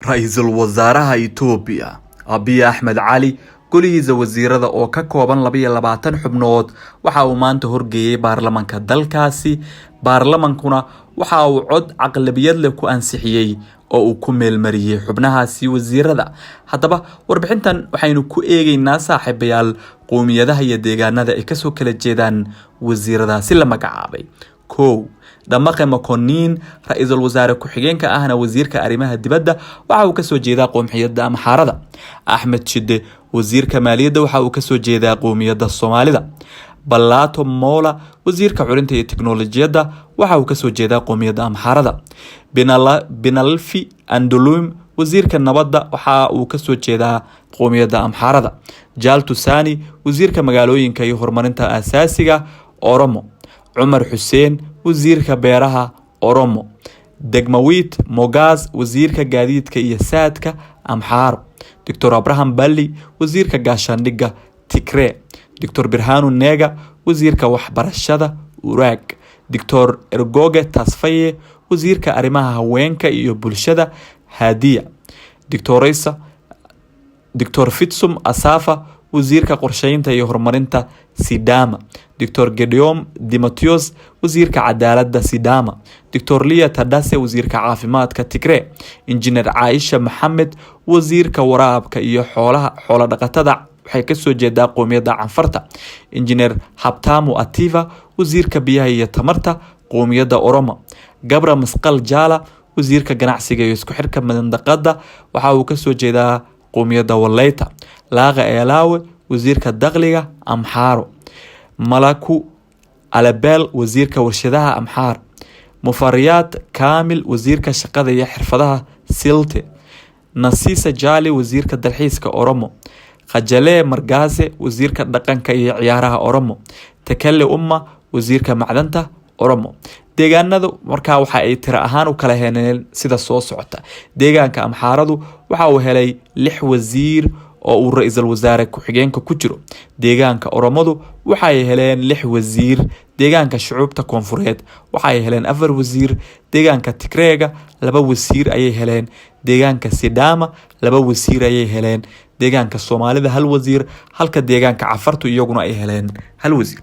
Ra'iisul Wasaaraha Itoobiya Abiy Ahmed Cali golihiisa wasiirada oo ka kooban 22 xubnood waxa uu maanta horgeeyay baarlamaanka dalkaasi. Baarlamaankuna waxa uu cod aqlabiyad leh ku ansixiyay oo uu ku meelmariyay xubnahaasi wasiirada. Haddaba warbixintan waxaynu ku eegaynaa saaxiibayaal qoomiyadaha iyo deegaanada ay kasoo kala jeedaan wasiiradaasi la magacaabay. Dhammaqe Makonnin ra'iisul wasaare ku-xigeenka ahna wasiirka arrimaha dibadda waxa uu kasoo jeedaa qoomiyadda Amxaarada. Axmed Shide wasiirka maaliyadda waxa uu kasoo jeedaa qoomiyadda Soomaalida. Balato Mola wasiirka curinta iyo tiknoolajiyadda waxa uu kasoo jeedaa qoomiyadda Amxaarada. Binalfi Andulum wasiirka nabadda waxa uu kasoo jeedaa qoomiyadda Amxaarada. Jaltu Sani wasiirka magaalooyinka iyo horumarinta aasaasiga Oromo. Umar Hussein wasiirka beeraha Oromo. Degmawit Mogaz wasiirka gaadiidka iyo saadka Amxaaro. Dr. Abraham Bali wasiirka gaashaandhigga Tigray. Dr. Birhanu Nega wasiirka waxbarashada Uraag. Dr. Ergoge Tasfaye wasiirka arrimaha haweenka iyo bulshada Hadiya. Dr. Fitsum Asafa wasiirka qorsheynta iyo horumarinta Sidama. Dr. Gedeon Timotheus wasiirka cadaaladda Sidama. Dr. Lia Tadase wasiirka caafimaadka Tigray. Engineer Aisha Mohammed wasiirka waraabka iyo xoolo dhaqatada waxay kasoo jeedaa qoomiyadda Canfarta. Engineer Habtamu Ativa wasiirka biyaha iyo tamarta qoomiyadda Oromo. Gabra Masqal Jala wasiirka ganacsiga iyo isku xirka mandaqada waxa uu kasoo jeedaa qoomiyadda Walayta. Laaqa Eelawe wasiirka dakhliga Amxaaro. Malaku Alabel wasiirka warshadaha Amxaar. Mufariyat Kamil wasiirka shaqada iyo xirfadaha Silte. Nasisa Jali wasiirka dalxiiska Oromo. Khajale Margaze wasiirka dhaqanka iyo ciyaaraha Oromo. Takale Umma wasiirka macdanta Oromo. Deegaanadu markaa waxa ay tira ahaan u kala heleen sida soo socota. Deegaanka Amxaaradu waxa uu helay 6 wasiir oo uu ra'iisul wasaare ku-xigeenka ku jiro. Deegaanka Oromadu waxa ay heleen 6 wasiir. Deegaanka Shucuubta Koonfureed waxa ay heleen 4 wasiir. Deegaanka Tigrayga 2 wasiir ayay heleen. Deegaanka Sidama 2 wasiir ayay heleen. Deegaanka Soomaalida 1 wasiir halka deegaanka Cafartu iyaguna ay heleen 1 wasiir.